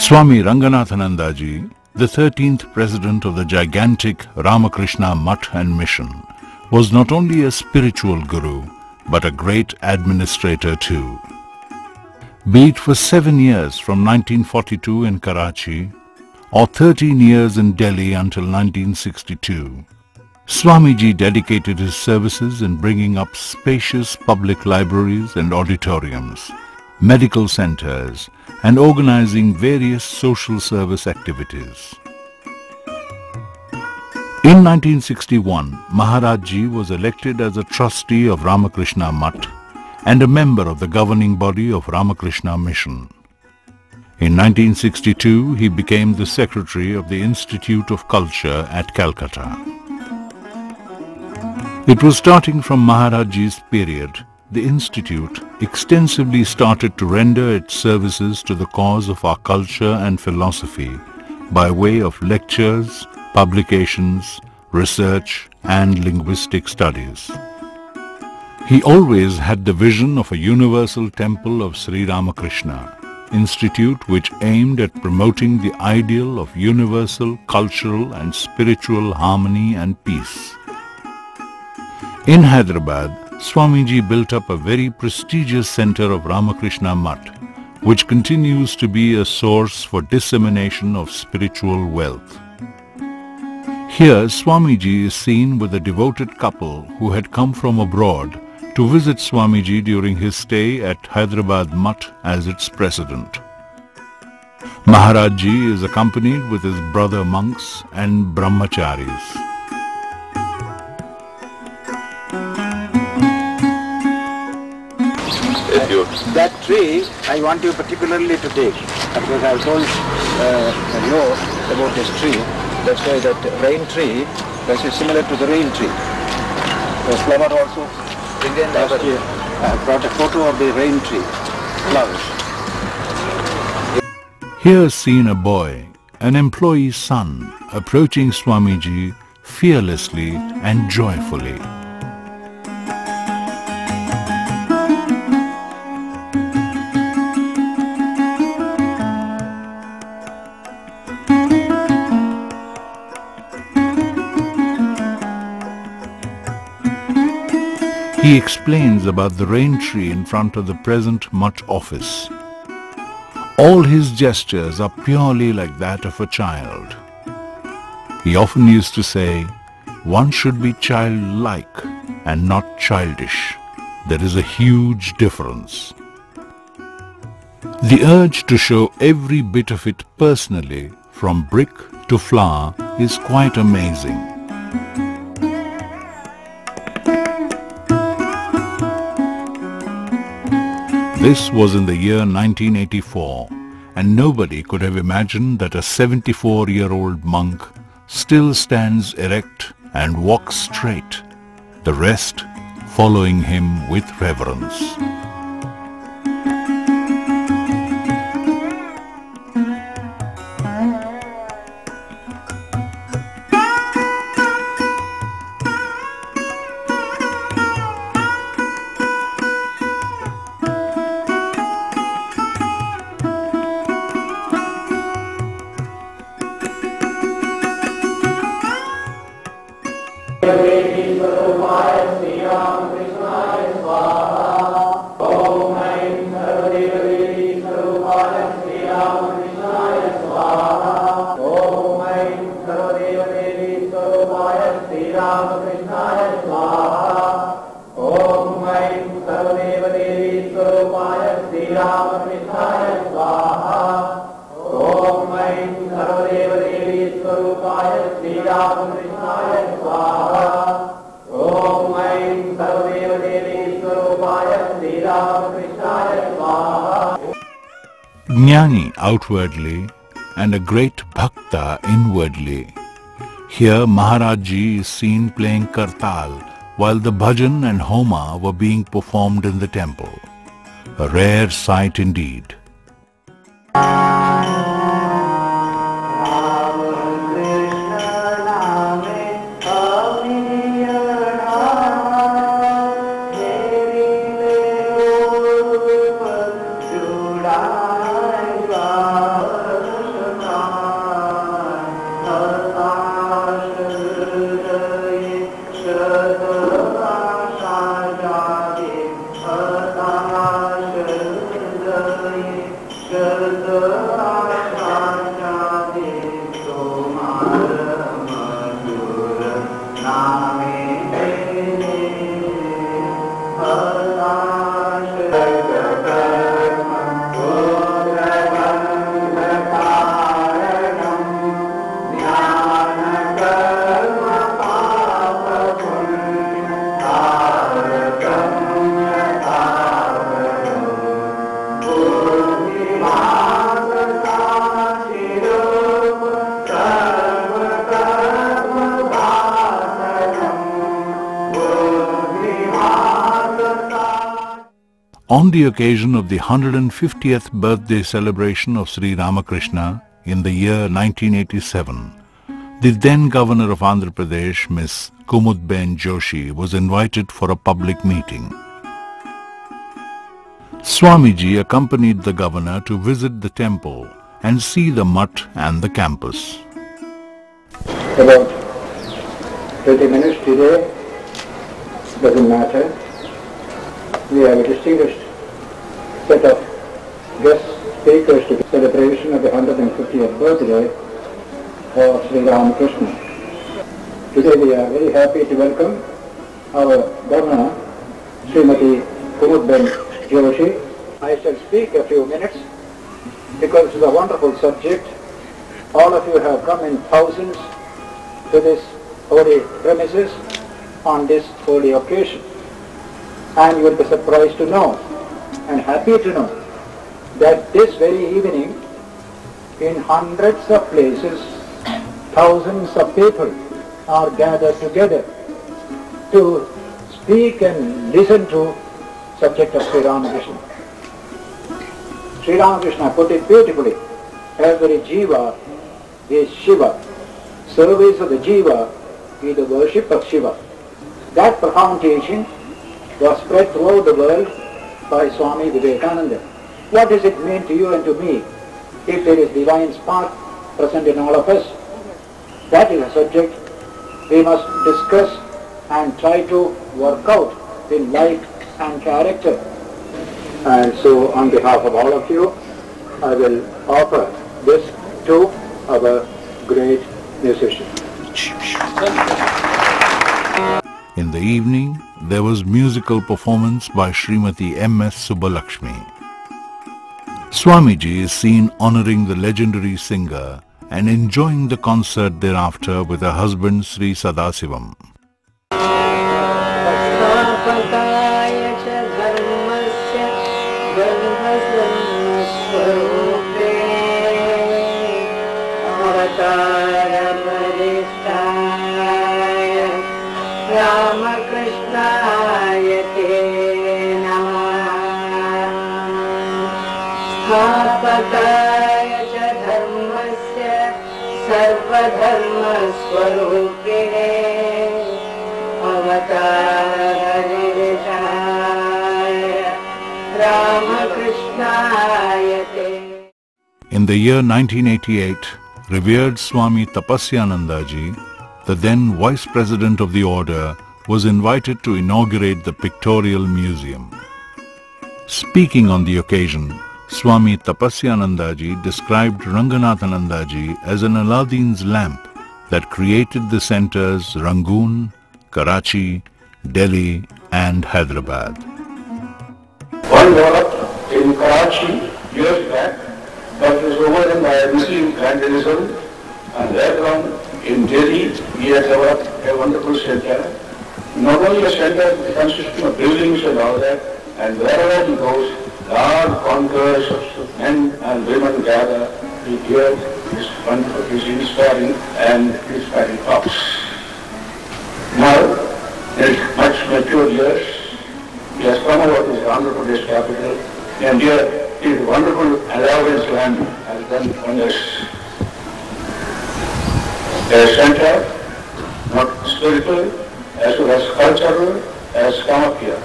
Swami Ranganathananda ji, the 13th president of the gigantic Ramakrishna Math and Mission, was not only a spiritual guru, but a great administrator too. Be it for 7 years from 1942 in Karachi, or 13 years in Delhi until 1962, Swamiji dedicated his services in bringing up spacious public libraries and auditoriums, medical centers, and organizing various social service activities. In 1961, Maharaj ji was elected as a trustee of Ramakrishna Math and a member of the governing body of Ramakrishna Mission. In 1962, he became the secretary of the Institute of Culture at Calcutta. It was starting from Maharaj ji's period, the Institute extensively started to render its services to the cause of our culture and philosophy by way of lectures, publications, research and linguistic studies. He always had the vision of a universal temple of Sri Ramakrishna, institute which aimed at promoting the ideal of universal cultural and spiritual harmony and peace. In Hyderabad, Swamiji built up a very prestigious center of Ramakrishna Math, which continues to be a source for dissemination of spiritual wealth. Here, Swamiji is seen with a devoted couple who had come from abroad to visit Swamiji during his stay at Hyderabad Math as its president. Maharaj ji is accompanied with his brother monks and brahmacharis. That tree, I want you particularly to take, because I have told you about this tree. That's why that rain tree, that is similar to the rain tree. The flower also, Indian library. I brought a photo of the rain tree, flowers. Here seen a boy, an employee's son, approaching Swamiji fearlessly and joyfully. He explains about the rain tree in front of the present Math office. All his gestures are purely like that of a child. He often used to say, one should be childlike and not childish. There is a huge difference. The urge to show every bit of it personally, from brick to flower, is quite amazing. This was in the year 1984, and nobody could have imagined that a 74-year-old monk still stands erect and walks straight, the rest following him with reverence. Jnani outwardly and a great bhakta inwardly. Here Maharaj ji is seen playing kartal while the bhajan and homa were being performed in the temple. A rare sight indeed. On the occasion of the 150th birthday celebration of Sri Ramakrishna in the year 1987, the then Governor of Andhra Pradesh, Miss Kumar Joshi, was invited for a public meeting. Swamiji accompanied the Governor to visit the temple and see the mutt and the campus. About 30 minutes today, doesn't matter. We have a distinguished set of guest speakers to the celebration of the 150th birthday of Sri Ramakrishna. Today we are very happy to welcome our Governor, Srimati Kumar Joshi. I shall speak a few minutes because it is a wonderful subject. All of you have come in thousands to this holy premises on this holy occasion. And you will be surprised to know and happy to know that this very evening in hundreds of places, thousands of people are gathered together to speak and listen to subject of Sri Ramakrishna. Sri Ramakrishna put it beautifully. Every jiva is Shiva. Service of the jiva is the worship of Shiva. That profound teaching was spread throughout the world by Swami Vivekananda. What does it mean to you and to me if there is divine spark present in all of us? That is a subject we must discuss and try to work out in life and character. And so on behalf of all of you, I will offer this to our great musician. In the evening, there was musical performance by Srimati M.S. Subbalakshmi. Swamiji is seen honoring the legendary singer and enjoying the concert thereafter with her husband Sri Sadasivam. In the year 1988, revered Swami Tapasyanandaji, the then Vice President of the Order, was invited to inaugurate the Pictorial Museum. Speaking on the occasion, Swami Tapasyanandaji described Ranganathanandaji as an Aladdin's lamp that created the centers Rangoon, Karachi, Delhi and Hyderabad. One developed in Karachi years back, but was overrun by a Muslim vandalism, and later on in Delhi he has developed a wonderful center. Not only a center consisting of buildings and all that, and wherever he goes, large concourse of men and women gather to hear his inspiring and inspiring talks. Now, in his much mature years, he has come over to the Andhra Pradesh capital, and here his wonderful allowance land has done wonders. A center, not spiritual, as well as cultural, has come up here.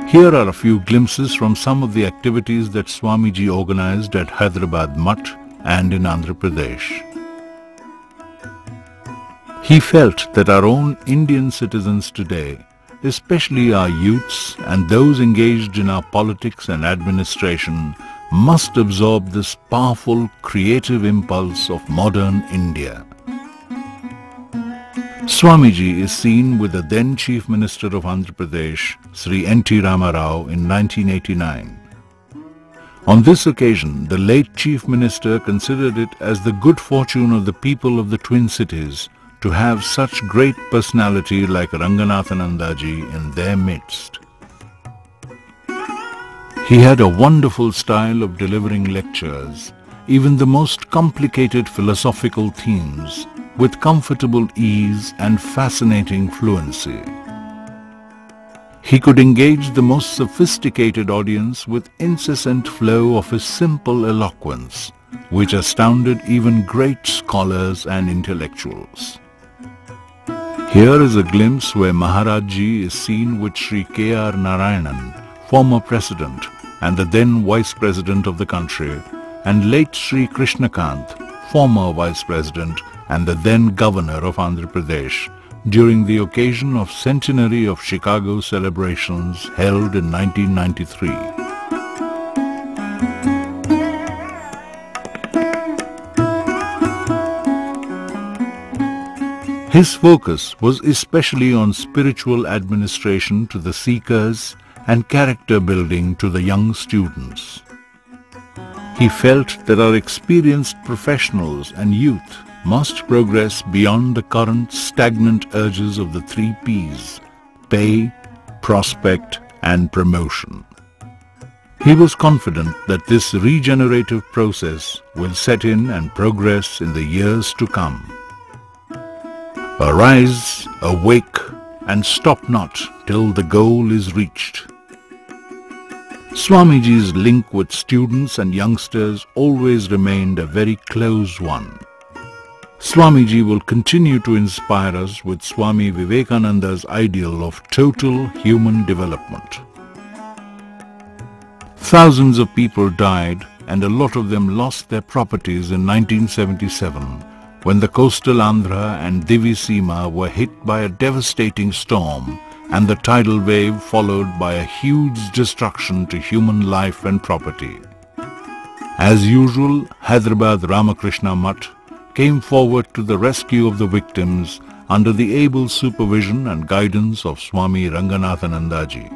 Here are a few glimpses from some of the activities that Swamiji organized at Hyderabad Mutt and in Andhra Pradesh. He felt that our own Indian citizens today, especially our youths and those engaged in our politics and administration, must absorb this powerful creative impulse of modern India. Swamiji is seen with the then Chief Minister of Andhra Pradesh, Sri N.T. Rama Rao, in 1989. On this occasion, the late Chief Minister considered it as the good fortune of the people of the Twin Cities to have such great personality like Ranganathananda ji in their midst. He had a wonderful style of delivering lectures, even the most complicated philosophical themes, with comfortable ease and fascinating fluency. He could engage the most sophisticated audience with incessant flow of his simple eloquence, which astounded even great scholars and intellectuals. Here is a glimpse where Maharaj ji is seen with Sri K.R. Narayanan, former President and the then Vice President of the country, and late Sri Krishnakant, former Vice President and the then Governor of Andhra Pradesh, during the occasion of centenary of Chicago celebrations held in 1993. His focus was especially on spiritual administration to the seekers and character building to the young students. He felt that our experienced professionals and youth must progress beyond the current stagnant urges of the 3 Ps: pay, prospect and promotion. He was confident that this regenerative process will set in and progress in the years to come. Arise, awake and stop not till the goal is reached. Swamiji's link with students and youngsters always remained a very close one. Swamiji will continue to inspire us with Swami Vivekananda's ideal of total human development. Thousands of people died and a lot of them lost their properties in 1977 when the coastal Andhra and Divisima were hit by a devastating storm and the tidal wave followed by a huge destruction to human life and property. As usual, Hyderabad Ramakrishna Math came forward to the rescue of the victims under the able supervision and guidance of Swami Ranganathananda ji.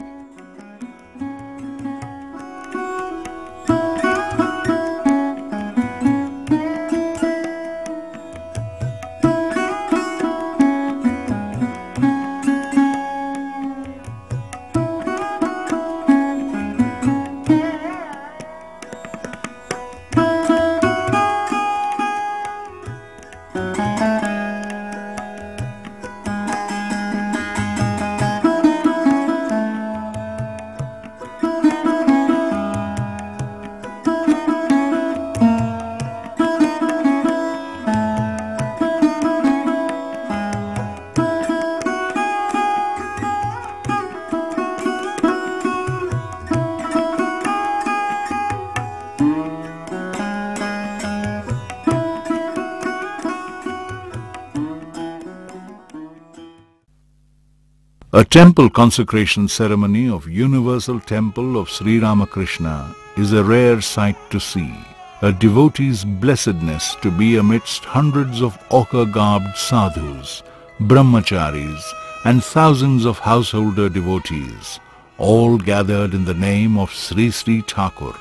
A temple consecration ceremony of Universal Temple of Sri Ramakrishna is a rare sight to see. A devotee's blessedness to be amidst hundreds of ochre-garbed sadhus, brahmacharis and thousands of householder devotees, all gathered in the name of Sri Sri Thakur,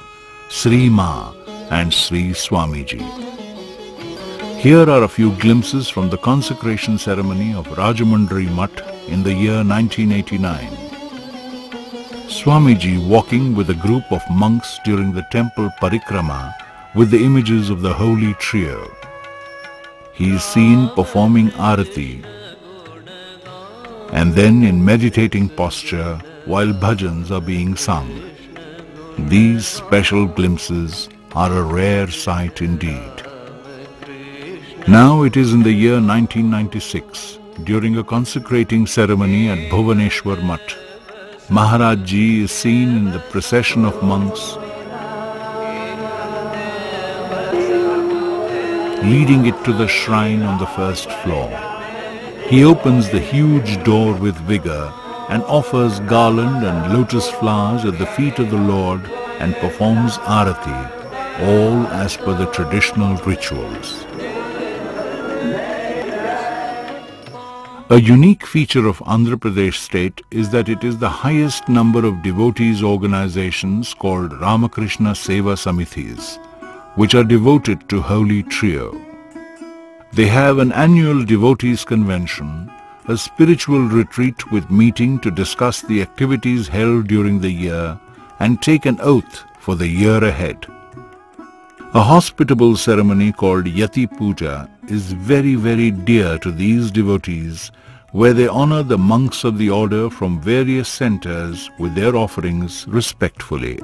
Sri Ma and Sri Swamiji. Here are a few glimpses from the consecration ceremony of Rajamundry Math in the year 1989. Swamiji walking with a group of monks during the temple parikrama with the images of the holy trio. He is seen performing arati and then in meditating posture while bhajans are being sung. These special glimpses are a rare sight indeed. Now it is in the year 1996, during a consecrating ceremony at Bhuvaneshwar Math. Maharaj ji is seen in the procession of monks, leading it to the shrine on the first floor. He opens the huge door with vigor and offers garland and lotus flowers at the feet of the Lord and performs arati, all as per the traditional rituals. A unique feature of Andhra Pradesh state is that it is the highest number of devotees organizations called Ramakrishna Seva Samithis, which are devoted to Holy Trio. They have an annual devotees convention, a spiritual retreat with meeting to discuss the activities held during the year and take an oath for the year ahead. A hospitable ceremony called Yati Puja is very, very dear to these devotees, where they honor the monks of the order from various centers with their offerings respectfully.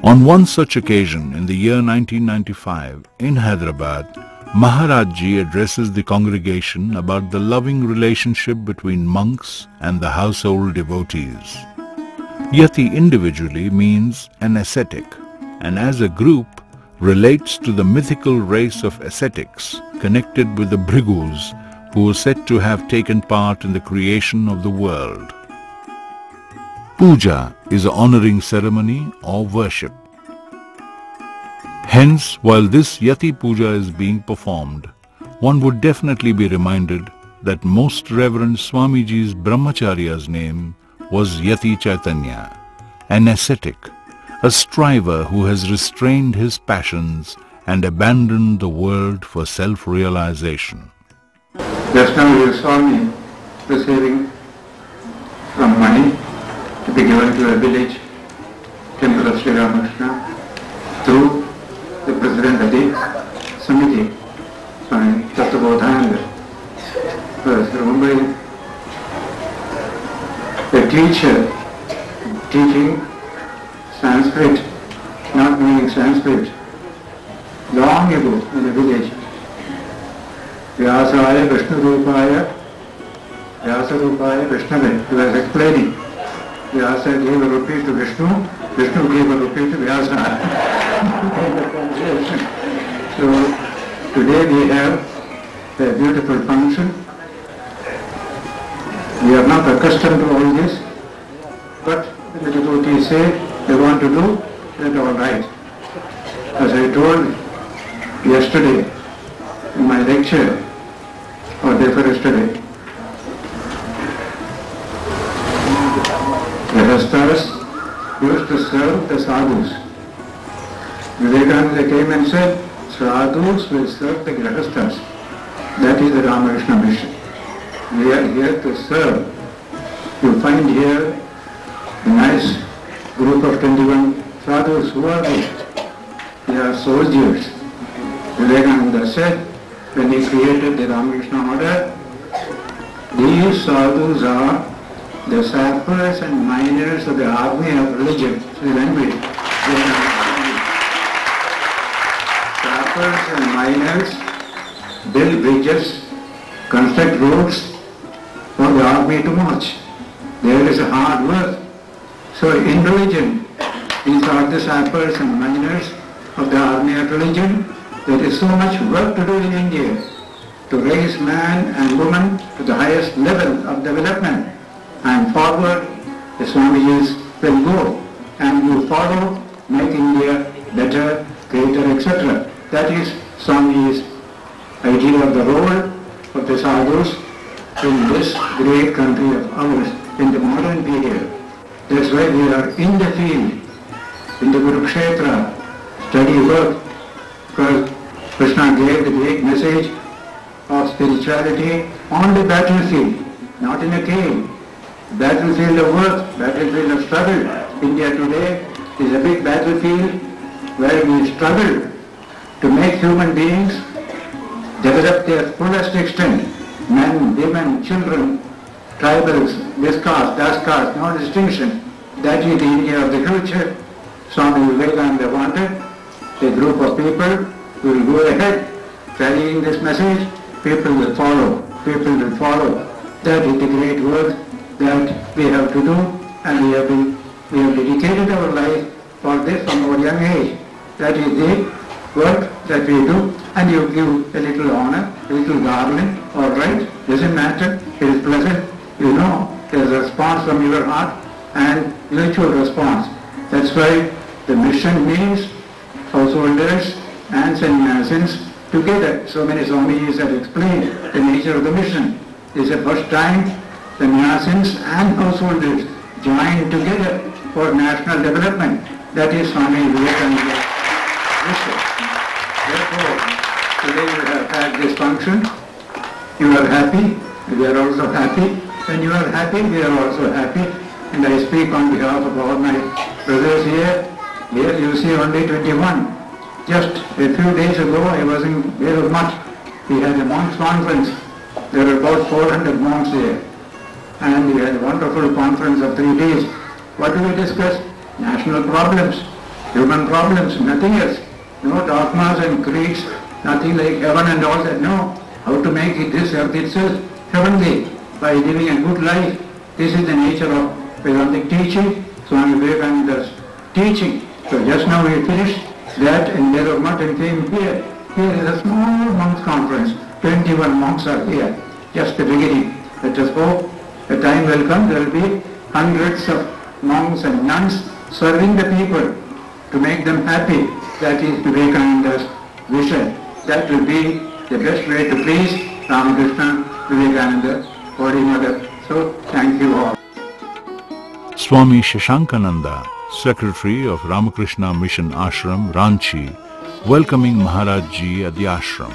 On one such occasion in the year 1995, in Hyderabad, Maharaj addresses the congregation about the loving relationship between monks and the household devotees. Yati individually means an ascetic, and as a group relates to the mythical race of ascetics connected with the Bhrigus, who were said to have taken part in the creation of the world. Puja is an honoring ceremony or worship. Hence, while this Yati Puja is being performed, one would definitely be reminded that Most Reverend Swamiji's Brahmacharya's name was Yati Chaitanya, an ascetic, a striver who has restrained his passions and abandoned the world for self-realization. Just now you saw me receiving some money to be given to a village temple of Sri Ramakrishna through the president of the Samiti, Swami Vivekananda. I was remembering a teacher teaching Sanskrit, not knowing Sanskrit, long ago in a village. Vyasaya Vishnu Rupaya, Vyasa Rupaya Vishnave. He was explaining. Vyasa gave a rupee to Vishnu, Vishnu gave a rupee to Vyasa. So today we have a beautiful function. We are not accustomed to all this, but the devotees say they want to do, that's all right. As I told yesterday in my lecture, or day for yesterday, the Rastas used to serve the sadhus. Vivekananda came and said, sadhus will serve the Grahastas. That is the Ramakrishna mission. We are here to serve. You find here a nice group of 21 sadhus. Who are they? They are soldiers. Vivekananda said, when he created the Ramakrishna order, these sadhus are the sappers and miners of the army of religion. The language. Sappers and miners build bridges, construct roads for the army to march. There is a hard work. So in religion, these are the sappers and miners of the army of religion. There is so much work to do in India to raise man and woman to the highest level of development. And forward, the Swamijis will go and you follow, make India better, greater, etc. That is Swamiji's idea of the role of the sadhus in this great country of ours in the modern period. That's why we are in the field, in the Kurukshetra, study work, because Krishna gave the great message of spirituality on the battlefield, not in a cave. Battlefield of work, battlefield of struggle. India today is a big battlefield where we struggle to make human beings develop their fullest extent. Men, women, children, tribals, this caste, that caste, no distinction. That is the India of the future. Swami Vivekananda wanted a group of people who will go ahead carrying this message. People will follow. People will follow. That is the great work that we have to do, and we have dedicated our life for this from our young age. That is the work that we do, and you give a little honor, a little garland, all right, doesn't matter, it is pleasant, you know, there is a response from your heart and mutual response. That's why the mission means householders and sannyasins together. So many Swamijis have explained the nature of the mission. This is the first time sannyasins and householders join together for national development. That is Swami Vivekananda's mission. Therefore, today we have had this function. You are happy, we are also happy. When you are happy, we are also happy. And I speak on behalf of all my brothers here. Here you see only 21. Just a few days ago I was in Deva. We had a monks conference. There were about 400 monks here. And we had a wonderful conference of 3 days. What do we discuss? National problems, human problems, nothing else. No dogmas and creeds, nothing like heaven and all that. No. How to make it this earth itself heavenly by living a good life. This is the nature of Vedantic teaching, Swami Vivekananda's teaching. So just now we finished that in Deva and came here. Here is a small monks conference. 21 monks are here. Just the beginning. Let us hope the time will come. There will be hundreds of monks and nuns serving the people to make them happy. That is Vivekananda's vision. That will be the best way to please Ramakrishna, Vivekananda, Holy Mother. So thank you all. Swami Shashankananda, Secretary of Ramakrishna Mission Ashram, Ranchi, welcoming Maharaj Ji at the ashram.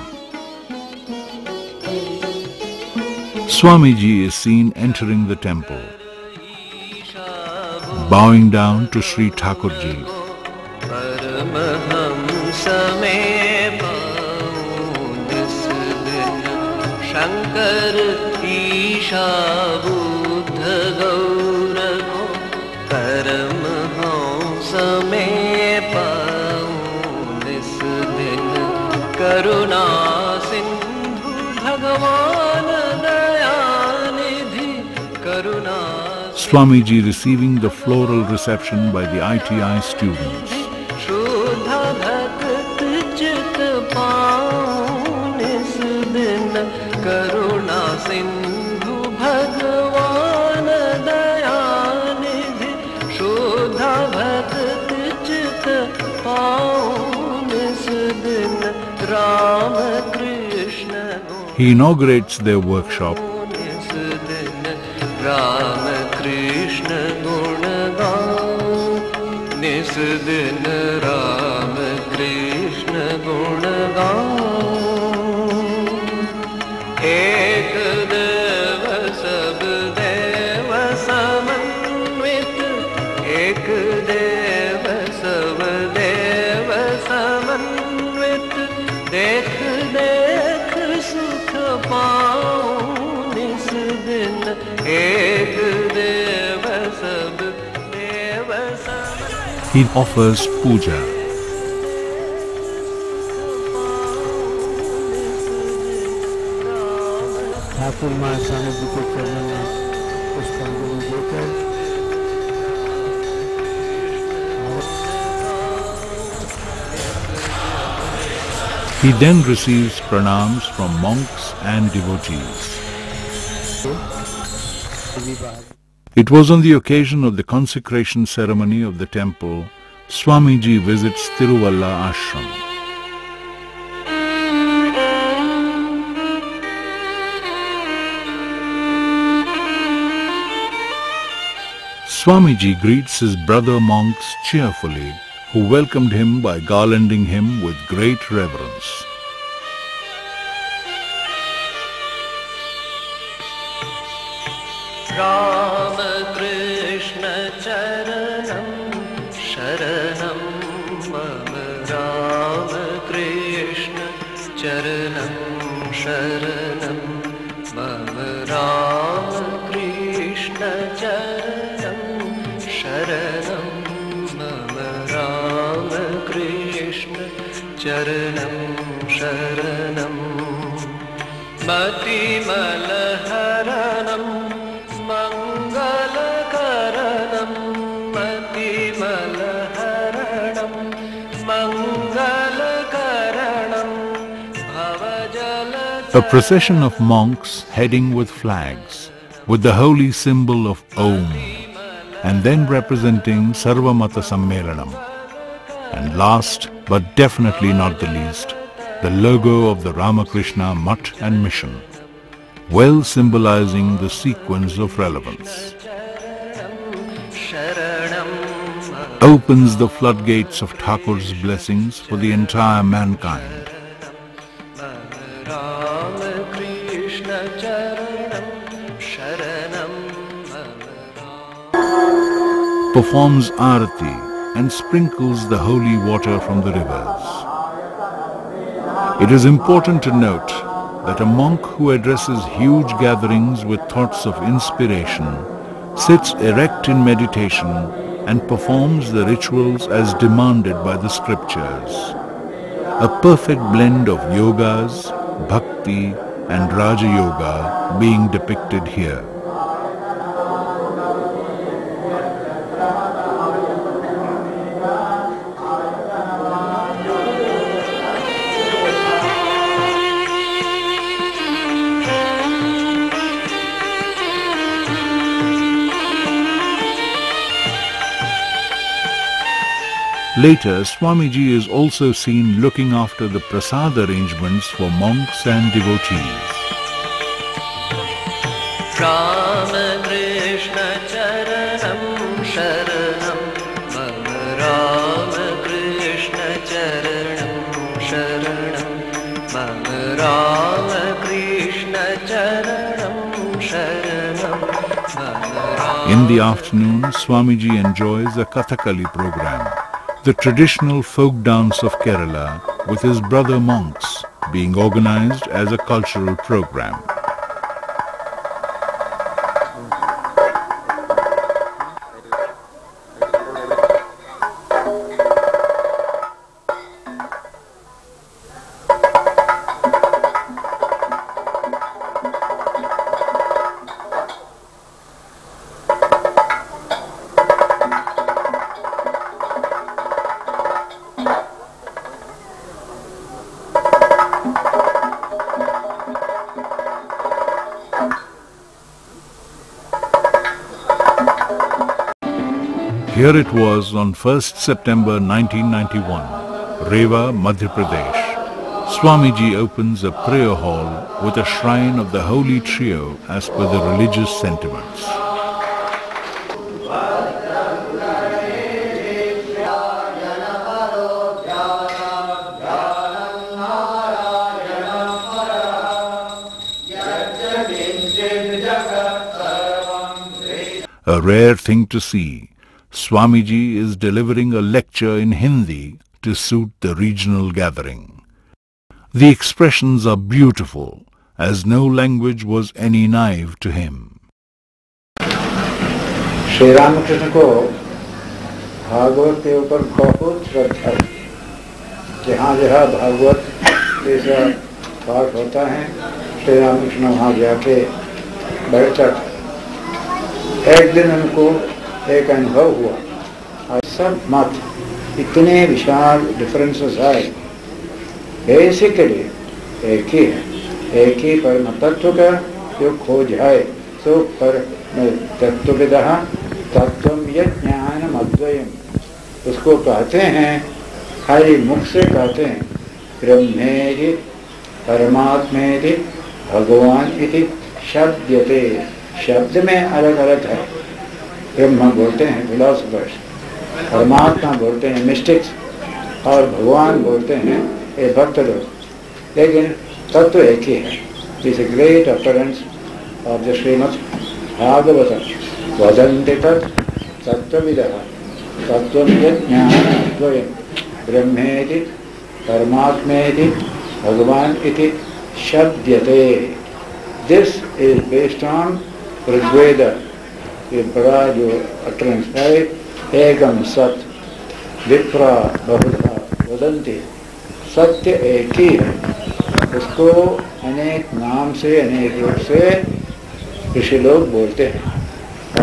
Swamiji is seen entering the temple, bowing down to Sri Thakurji. Paramahamsa mein paun dis din Shankar Isha Buddha Gauravo. Paramahamsa mein paun dis din Karuna Sindhu Bhagavan Dayanidhi Karuna. Swamiji receiving the floral reception by the ITI students. He inaugurates their workshop. Ramakrishna Gunagan, Nis din Ramakrishna Gunagan. Ek Deva sab Deva samanvit, Ek Deva sab Deva samanvit, Dekh dekh sukh paun nis din. He offers puja. He then receives pranams from monks and devotees. It was on the occasion of the consecration ceremony of the temple, Swamiji visits Tiruvalla ashram. Swamiji greets his brother monks cheerfully, who welcomed him by garlanding him with great reverence. Ramakrishna charanam sharanam mama. Ramakrishna charanam sharanam mama. Ramakrishna charanam sharanam mama. Ramakrishna charanam sharanam. Mati malaharanam Mangalakaranam, Mati Malaharanam, Mangalakaranam, Bhavajala. A procession of monks heading with flags, with the holy symbol of Om. and then representing Sarvamata Sammelanam. And last, but definitely not the least, the logo of the Ramakrishna Math and Mission, well symbolizing the sequence of relevance. Opens the floodgates of Thakur's blessings for the entire mankind. Performs Arati and sprinkles the holy water from the rivers. It is important to note that a monk who addresses huge gatherings with thoughts of inspiration sits erect in meditation and performs the rituals as demanded by the scriptures. A perfect blend of yogas, bhakti and Raja Yoga being depicted here. Later, Swamiji is also seen looking after the prasad arrangements for monks and devotees. Ramakrishna charanam sharanam mama Ramakrishna charanam sharanam mama Ramakrishna charanam sharanam mama. In the afternoon, Swamiji enjoys a Kathakali program, the traditional folk dance of Kerala, with his brother monks, being organized as a cultural program. Here it was on 1st September 1991, Rewa, Madhya Pradesh. Swamiji opens a prayer hall with a shrine of the Holy Trio as per the religious sentiments. A rare thing to see. Swamiji is delivering a lecture in Hindi to suit the regional gathering. The expressions are beautiful, as no language was any naive to him. Shri Ramakrishna को भागवत के ऊपर बहुत श्रद्धा है। जहाँ जहाँ भागवत जैसा पाठ होता है, श्री रामकृष्ण वहाँ जाके बैठता था। एक दिन उनको एक अनुभव हुआ और सब मत इतने विशाल डिफरेंसेस आए, बेसिकली एक ही है, एक ही परम तत्व का जो खोज है। तो पर तत्वविदः तत्वम यज्ञानम अद्वयम, उसको कहते हैं, खाली मुख से कहते हैं ब्रह्मेति परमात्मेति भगवान इति शब्दते। शब्द में अलग अलग है। ब्रह्म बोलते हैं फिलोसफर्स, परमात्मा बोलते हैं मिस्टिक्स, और भगवान बोलते हैं ये भक्त लोग, लेकिन तत्व एक ही है। दिस ए ग्रेट अफरेंस ऑफ द श्रीमद् भागवतम। वदन्ति तत् तत्त्वविदः तत्त्वं ज्ञानद्वयं ब्रह्मेति परमात्मेति भगवान इति शब्दते। This is based on Rigveda. ये बड़ा जो अटरेंस है, एकम सत विप्रा बहुधा वदन्ति, सत्य एक ही है। उसको अनेक नाम से अनेक रूप से ऋषि लोग बोलते हैं,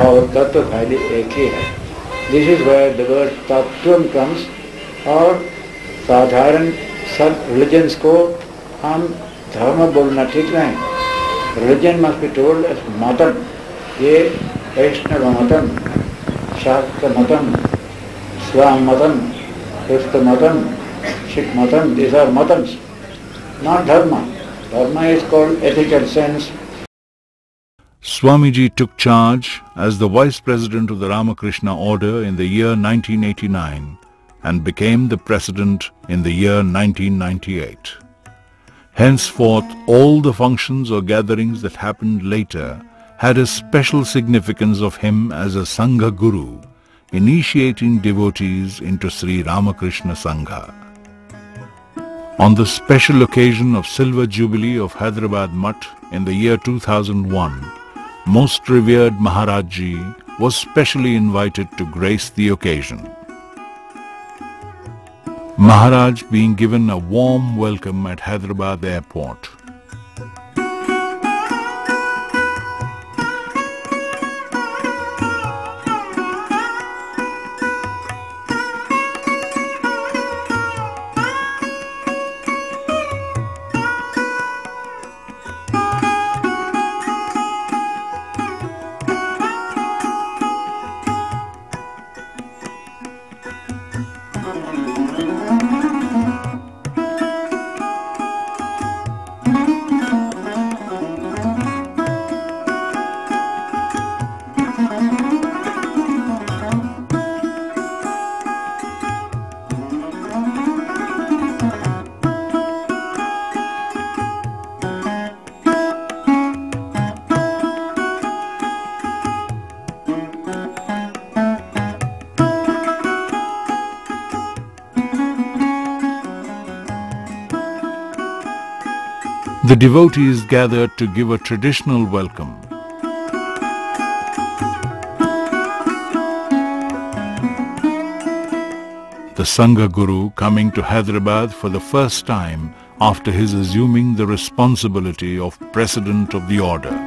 और तत्व खाली एक ही है। This is where the word तत्वम कम्स। और साधारण सब रिलीजन्स को हम धर्म बोलना ठीक नहीं। Religion must be told as मतम। ये वैष्णव मतम, Shakta Matam, Swam Matam, Krishna Matam, Shik Matam, these are Matams, not Dharma. Dharma is called ethical sense. Swamiji took charge as the Vice President of the Ramakrishna Order in the year 1989 and became the President in the year 1998. Henceforth, all the functions or gatherings that happened later had a special significance of him as a Sangha Guru, initiating devotees into Sri Ramakrishna Sangha. On the special occasion of Silver Jubilee of Hyderabad Math in the year 2001, Most Revered Maharaj was specially invited to grace the occasion. Maharaj being given a warm welcome at Hyderabad airport. The devotees gathered to give a traditional welcome. The Sangha Guru coming to Hyderabad for the first time after his assuming the responsibility of President of the Order.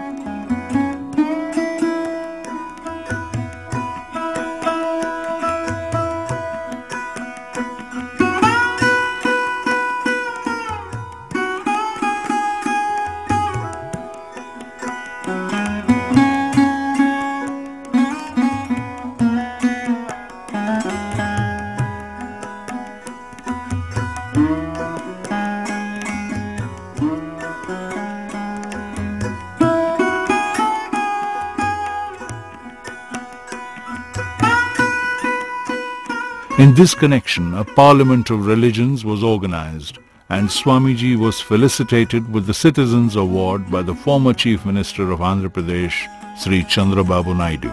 In this connection, a Parliament of Religions was organized and Swamiji was felicitated with the Citizens Award by the former Chief Minister of Andhra Pradesh, Sri Chandrababu Naidu.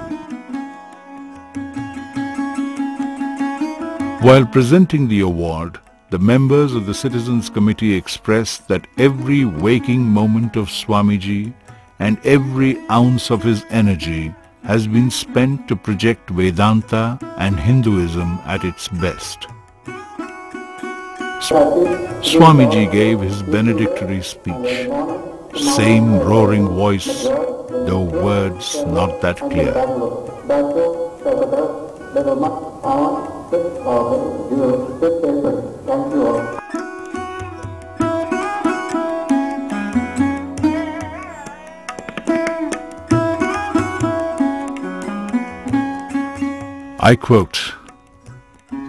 While presenting the award, the members of the Citizens Committee expressed that every waking moment of Swamiji and every ounce of his energy has been spent to project Vedanta and Hinduism at its best. Swamiji gave his benedictory speech, same roaring voice, though words not that clear. I quote,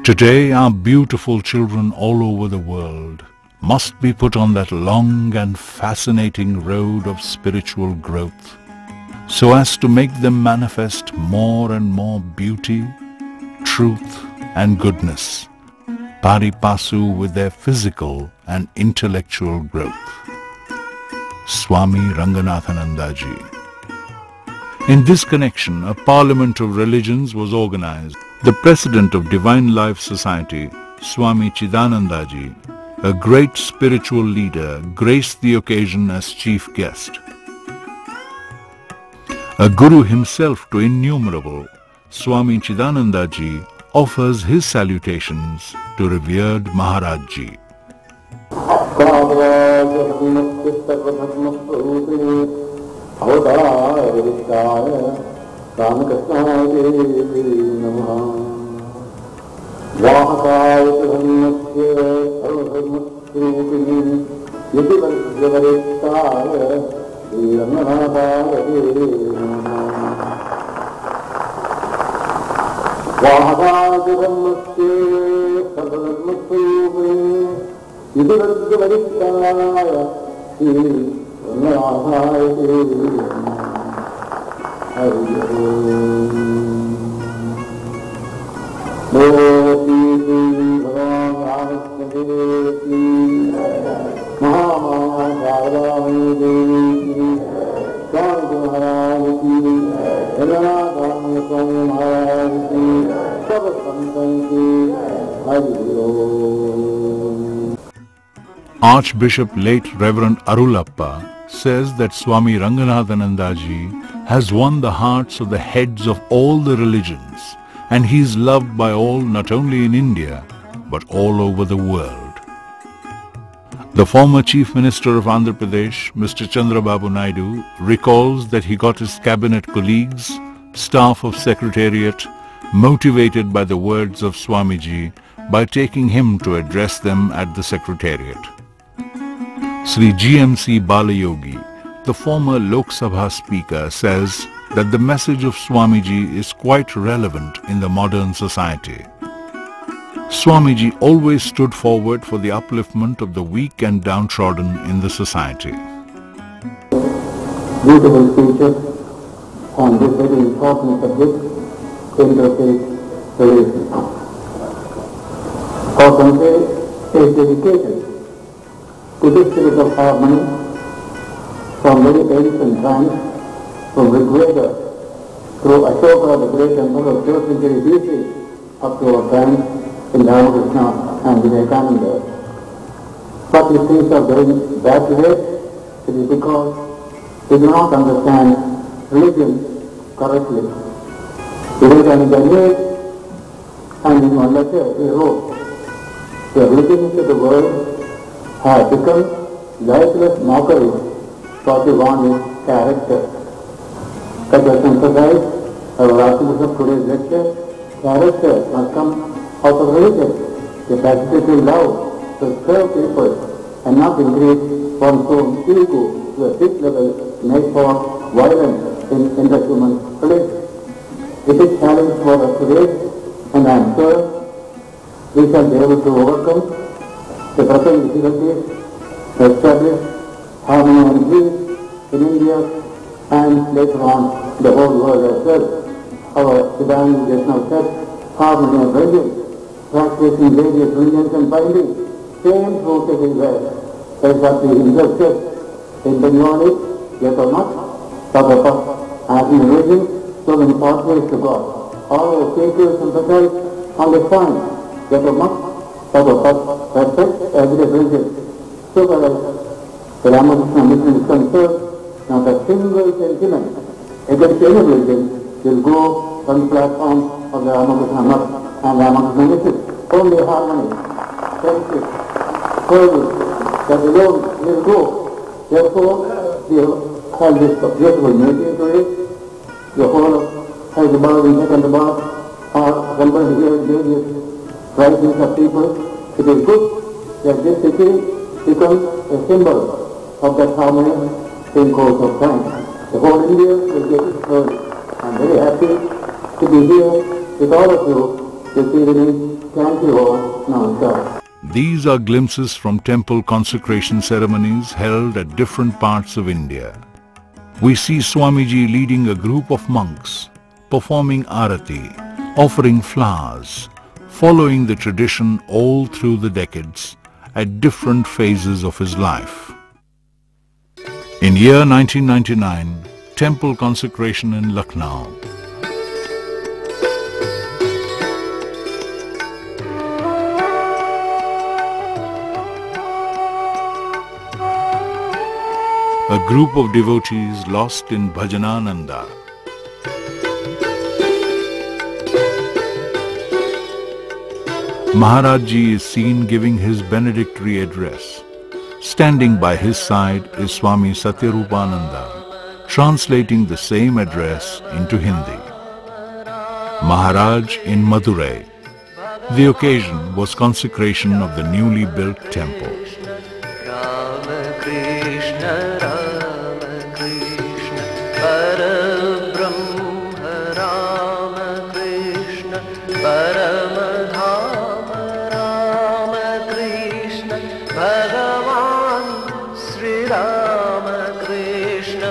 "Today our beautiful children all over the world must be put on that long and fascinating road of spiritual growth so as to make them manifest more and more beauty, truth and goodness, pari passu with their physical and intellectual growth." Swami Ranganathananda ji. In this connection, a Parliament of Religions was organized. The President of Divine Life Society, Swami Chidananda ji, a great spiritual leader, graced the occasion as chief guest. A Guru himself to innumerable, Swami Chidananda ji offers his salutations to revered Maharaj ji. Vahadadhammaste Sarvadhammasvayume Iduragdavarikkaya Sri Ranganathanaya Archbishop late Reverend Arulappa says that Swami Ranganathananda ji has won the hearts of the heads of all the religions, and he is loved by all not only in India but all over the world. The former Chief Minister of Andhra Pradesh, Mr. Chandrababu Naidu, recalls that he got his cabinet colleagues, staff of Secretariat, motivated by the words of Swamiji by taking him to address them at the Secretariat. Sri GMC Balayogi, the former Lok Sabha Speaker, says that the message of Swamiji is quite relevant in the modern society. Swamiji always stood forward for the upliftment of the weak and downtrodden in the society. Beautiful speeches on this very important subject, interfaith relations. Our country is dedicated to this spirit of harmony from very ancient times, from Rigveda through Ashoka, the great emperor of century BC, up to our times in Ramakrishna and Vivekananda. But if things are going that way, it is because we do not understand religion correctly. Vivekananda knew, and in one letter he wrote, the religions of the world have become lifeless mockery for the one is character. As I emphasized, our articles of today's lecture, character must come out of religion, capacity to love, to serve people, and not increase one's own ego to a fixed level, make for violence in interhuman relations. It is a challenge for us today, and I am sure we shall be able to overcome the present difficulties to establish harmony and peace in India and later on the whole world as well. Our Siddhanta just now said, harmony and religion, practicing various religions and finding same truth everywhere. That is what we himself said. In Bengali, yet or not, Sabapa, as in religion, so many pathways to God. All our teachers emphasize on the point, yet or not, Sabapa, respect every religion. So far as the Ramakrishna mission is concerned, not a single sentiment against any religion will go on the platform of the Ramakrishna Math and Ramakrishna mission. Only harmony, friendship, service, that alone will go. Therefore, we have this beautiful meeting today. The whole of Hyderabad and Hyderabad are compelled here various writings of people. It is good that this city becomes a symbol of that harmony in course of time. The whole India will get it heard. I am very happy to be here with all of you this evening. Thank you all. Namaskar. These are glimpses from temple consecration ceremonies held at different parts of India. We see Swamiji leading a group of monks, performing arati, offering flowers, following the tradition all through the decades at different phases of his life. In year 1999, temple consecration in Lucknow. A group of devotees lost in Bhajanananda. Maharaj ji is seen giving his benedictory address. Standing by his side is Swami Satyarupananda, translating the same address into Hindi. Maharaj in Madurai. The occasion was consecration of the newly built temple. Ramakrishna, Ramakrishna, Paramahamsa, Ramakrishna, Bhagavan Sri Ramakrishna,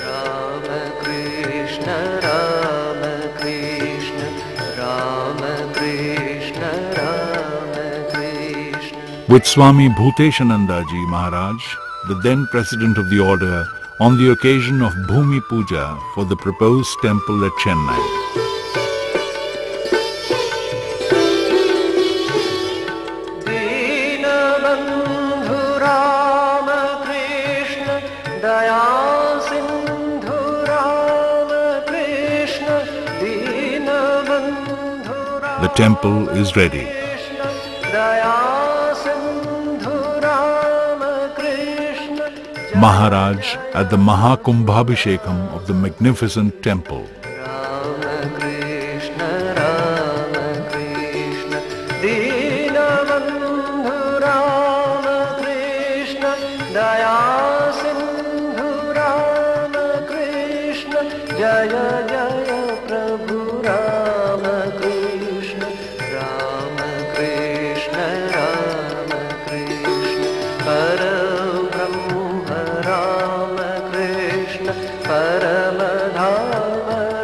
Ramakrishna, Ramakrishna, Ramakrishna, Ramakrishna. With Swami Bhuteshananda Ji Maharaj, the then president of the order, on the occasion of Bhumi Puja for the proposed temple at Chennai. Dinabandhu Ramakrishna, Daya Sindhu Ramakrishna, Dinabandhu The temple is ready. Ramakrishna, Daya Sindhu Ramakrishna. Maharaj at the Mahakumbhabhishekam of the magnificent temple. Ramakrishna, Ramakrishna, Dinabandhu Ramakrishna, Daya Sindhu Ramakrishna, Jaya Jaya Prabhu Ramakrishna, Ramakrishna, Ramakrishna, Parabrahma Ramakrishna, Paramadhava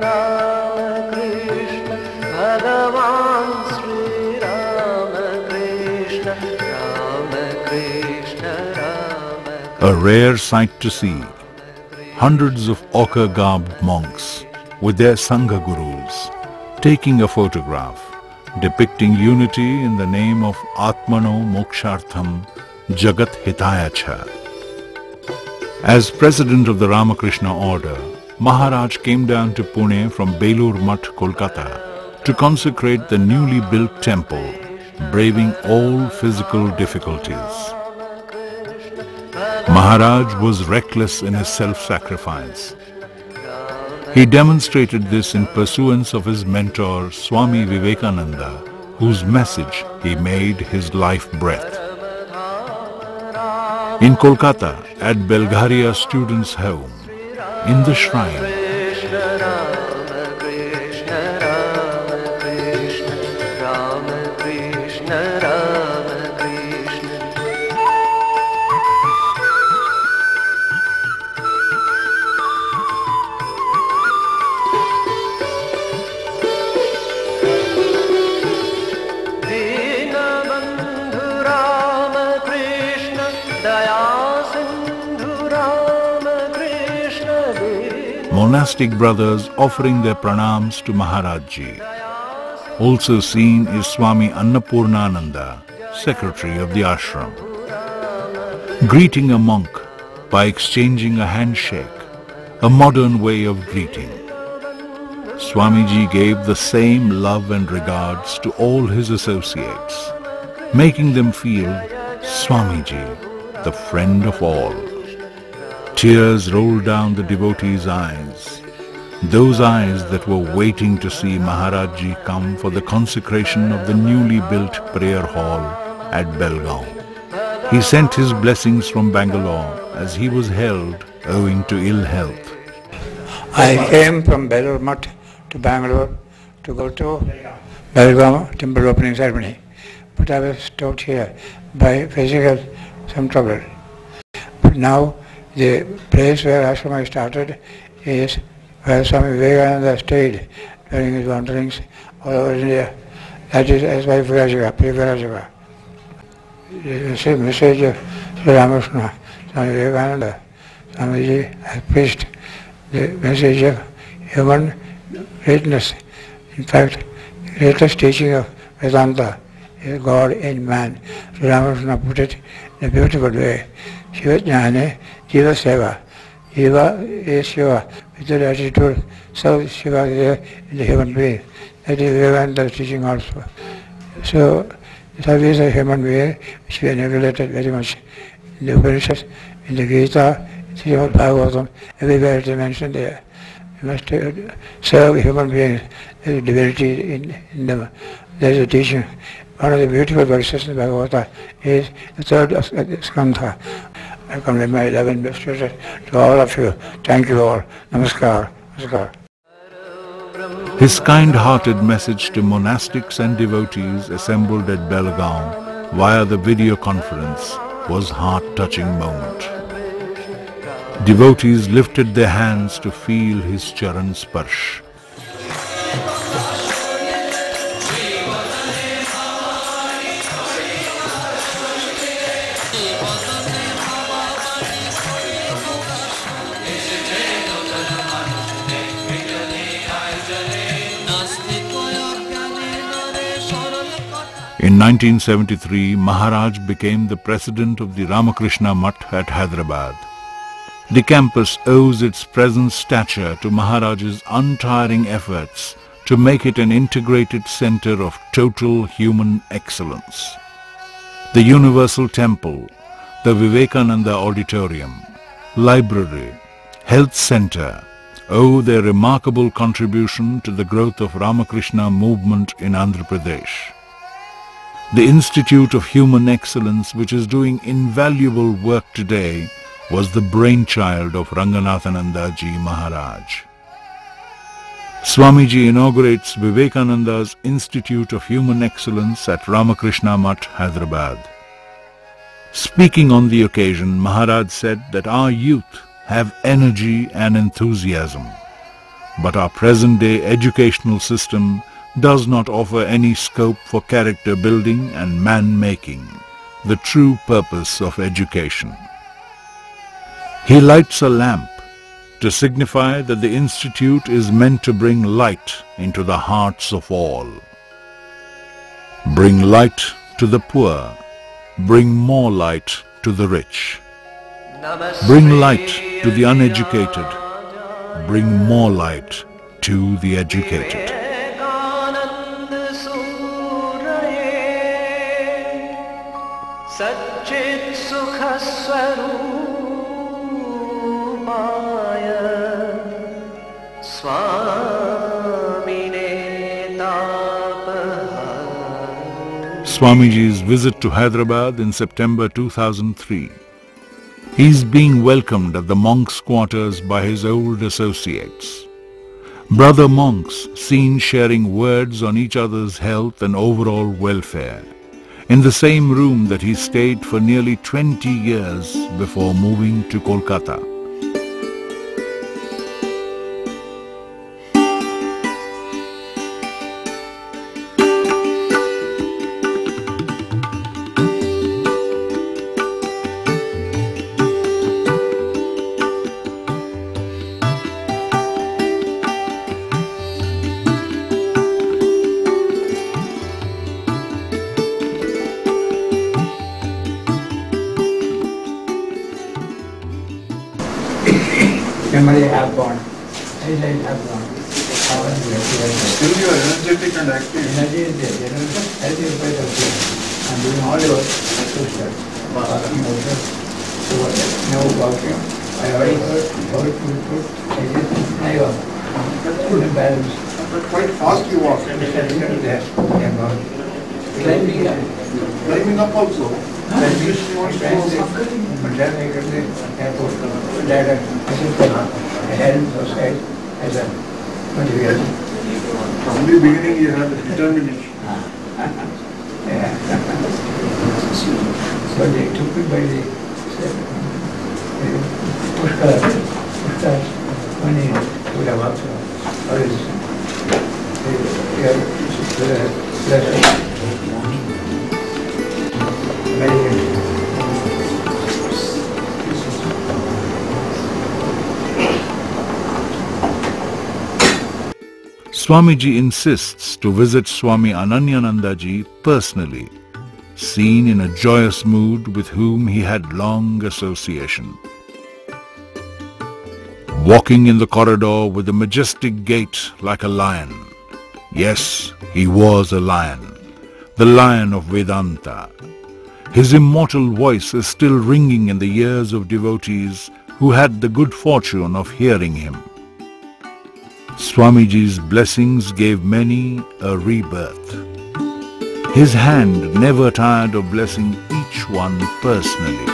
Ramakrishna, Bhagavan Sri Ramakrishna, Ramakrishna, Ramakrishna. A rare sight to see. Hundreds of ochre-garbed monks with their Sangha gurus taking a photograph depicting unity in the name of Atmano Mokshartham Jagat Hitayacha. As president of the Ramakrishna order, Maharaj came down to Pune from Belur Math, Kolkata, to consecrate the newly built temple, braving all physical difficulties. Maharaj was reckless in his self-sacrifice. He demonstrated this in pursuance of his mentor Swami Vivekananda, whose message he made his life breath. In Kolkata, at Belgharia Students' Home, in the shrine, Krishna, Ramakrishna, Ramakrishna, Ramakrishna, Ramakrishna. Dinabandhu Ramakrishna, Daya Sindhu Ramakrishna, monastic brothers offering their pranams to Maharaj Ji. Also seen is Swami Annapurnananda, secretary of the ashram. Greeting a monk by exchanging a handshake, a modern way of greeting. Swamiji gave the same love and regards to all his associates, making them feel Swamiji, the friend of all. Tears rolled down the devotees' eyes, those eyes that were waiting to see Maharaj Ji come for the consecration of the newly built prayer hall at Belgaum. He sent his blessings from Bangalore as he was held owing to ill health. I came from Belur Math to Bangalore to go to Belgaum temple opening ceremony, but I was stopped here by physical some trouble. But now the place where ashram started is where Swami Vivekananda stayed during his wanderings all over India. That is as by Pre-Virajaka. The same message of Sri Ramakrishna, Swami Vivekananda, Swamiji has preached the message of human greatness. In fact, the greatest teaching of Vedanta is God in man. Sri Ramakrishna put it in a beautiful way. Shiva Jnane, Jiva Seva. Jiva is Shiva. With that attitude, so Shiva is there in the human being. That is Vivekananda's teaching also. So, the service of human being, which we have neglected very much in the Upanishads, in the Gita, in the Bhagavatam, everywhere it is mentioned there. You must serve human beings. There is divinity in them. There is a teaching. One of the beautiful verses in the Bhagavata is the third skandha. I convey my love and best wishes to all of you. Thank you all. Namaskar. Namaskar. His kind-hearted message to monastics and devotees assembled at Belgaum via the video conference was heart-touching moment. Devotees lifted their hands to feel his charan sparsh. In 1973, Maharaj became the president of the Ramakrishna Math at Hyderabad. The campus owes its present stature to Maharaj's untiring efforts to make it an integrated center of total human excellence. The Universal Temple, the Vivekananda Auditorium, Library, Health Center owe their remarkable contribution to the growth of Ramakrishna movement in Andhra Pradesh. The Institute of Human Excellence, which is doing invaluable work today, was the brainchild of Ranganathananda ji Maharaj. Swamiji inaugurates Vivekananda's Institute of Human Excellence at Ramakrishna Math, Hyderabad. Speaking on the occasion, Maharaj said that our youth have energy and enthusiasm, but our present-day educational system does not offer any scope for character building and man-making, the true purpose of education. He lights a lamp to signify that the institute is meant to bring light into the hearts of all. Bring light to the poor, bring more light to the rich. Bring light to the uneducated, bring more light to the educated. Satchit Sukha Swarupaya Swamine Tapahara. Swamiji's visit to Hyderabad in September 2003. He is being welcomed at the monks' quarters by his old associates. Brother monks seen sharing words on each other's health and overall welfare, in the same room that he stayed for nearly 20 years before moving to Kolkata. Memory have gone. Eyesight have gone. Power is left. Still you are energetic and active. Energy is there. As you quite okay. And doing all your exercise. Walking also. No walking. I already heard how to put. I walk. That's good. Balance. But quite fast you walk. There. Climbing up. Climbing up also. Climbing. But then I get the airport. Ladder. I help those guys as a motivation. From the beginning you had determination. Yeah. So they took me by the pushcart money to the workshop. Very good. Swamiji insists to visit Swami Ananyanandaji personally, seen in a joyous mood with whom he had long association. Walking in the corridor with a majestic gait like a lion. Yes, he was a lion, the lion of Vedanta. His immortal voice is still ringing in the ears of devotees who had the good fortune of hearing him. Swamiji's blessings gave many a rebirth. His hand never tired of blessing each one personally.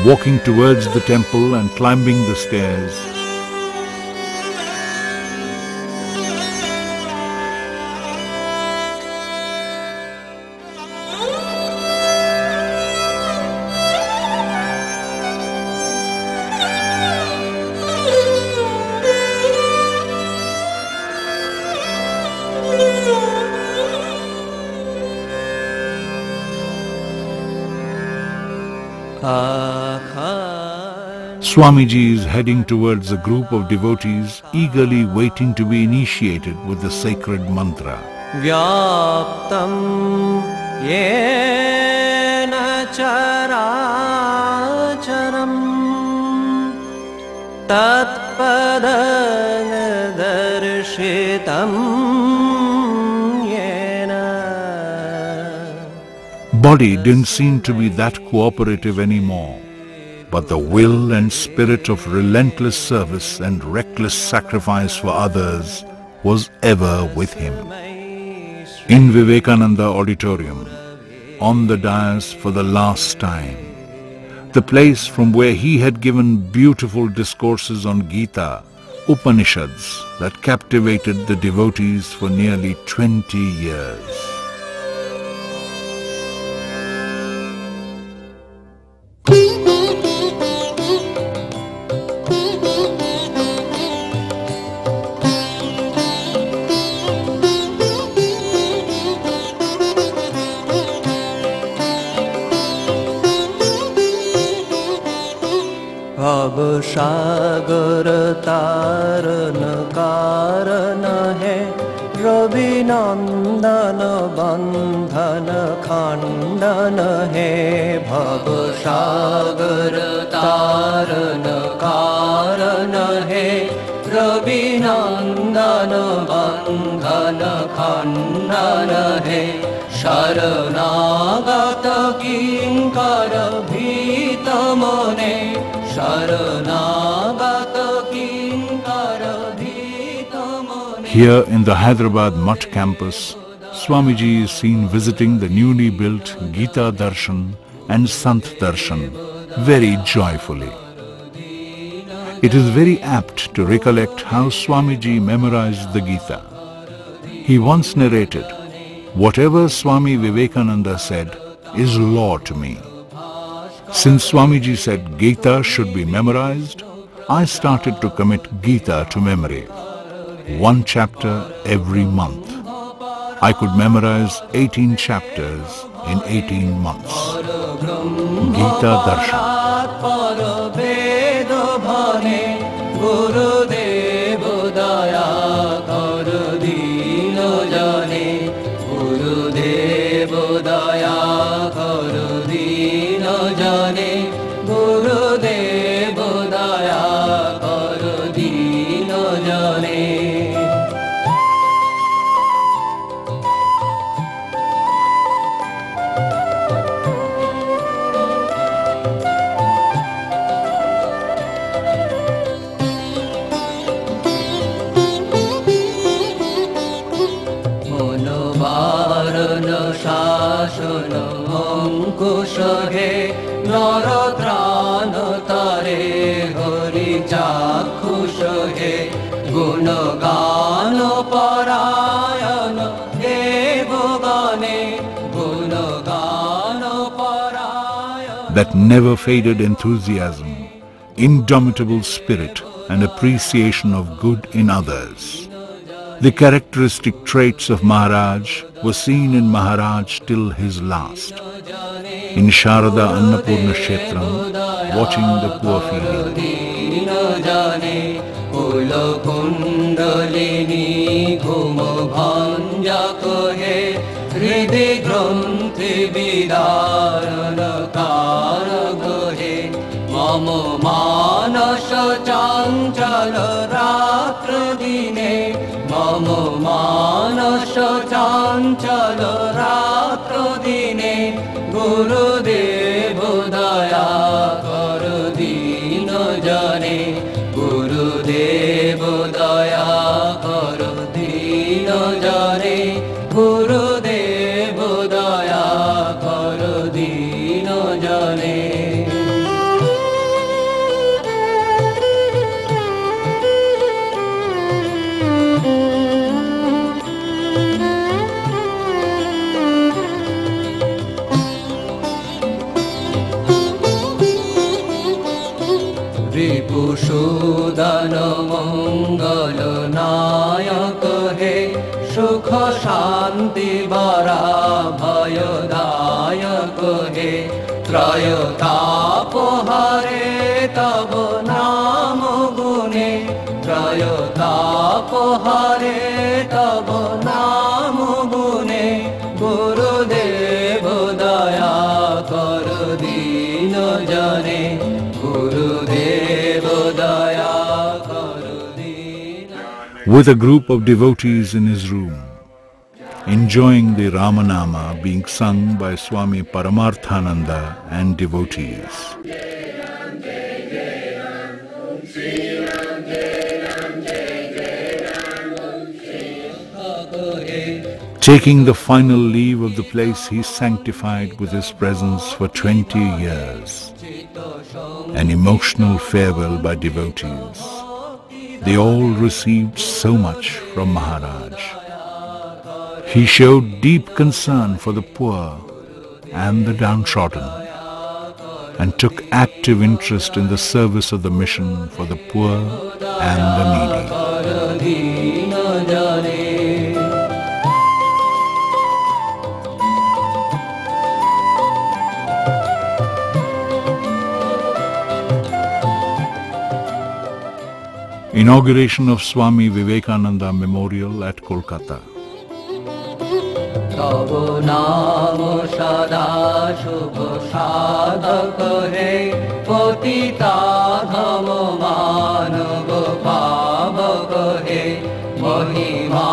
walking towards the temple and climbing the stairs. Swamiji is heading towards a group of devotees eagerly waiting to be initiated with the sacred mantra. Vyaptam yena characharam tatpadang darshitam yena. Body didn't seem to be that cooperative anymore, but the will and spirit of relentless service and reckless sacrifice for others was ever with him. In Vivekananda Auditorium, on the dais for the last time, the place from where he had given beautiful discourses on Gita, Upanishads that captivated the devotees for nearly 20 years. सागर तारन कारण है रविनंदन बंधन खंडन है भव सागर तारन कारण है रविनंदन बंधन खंडन है शरणागत किंकर भीत मने Here in the Hyderabad Math campus, Swamiji is seen visiting the newly built Gita Darshan and Sant Darshan very joyfully. It is very apt to recollect how Swamiji memorized the Gita. He once narrated, "Whatever Swami Vivekananda said is law to me." Since Swamiji said Gita should be memorized, I started to commit Gita to memory. One chapter every month. I could memorize 18 chapters in 18 months. Gita Darshan. That never-faded enthusiasm, indomitable spirit and appreciation of good in others. The characteristic traits of Maharaj were seen in Maharaj till his last. In Sharada Annapurna Kshetram, watching the poor feeling. Mama manasa chanchal ratra dine, Mama manasa chanchal ratra dine, Guru Deva daya kar din jane, Guru Deva daya kar din jane, Guru Deva daya kar din jane. Ripusudan मंगल नायक हे सुख शांति बरा भयदायक हे त्रयताप हरे तब नाम गुणे त्रयताप हरे तब नाम गुणे गुरुदेव दया कर दीन जने गुरुदेव दया कर दीन. With a group of devotees in his room, enjoying the Ramanama being sung by Swami Paramarthananda and devotees. Taking the final leave of the place he sanctified with his presence for 20 years, an emotional farewell by devotees. They all received so much from Maharaj. He showed deep concern for the poor and the downtrodden and took active interest in the service of the mission for the poor and the needy. Inauguration of Swami Vivekananda Memorial at Kolkata. तब नाम सदा शुभ साधक हे पतिता धम मानव पावक हे महिमा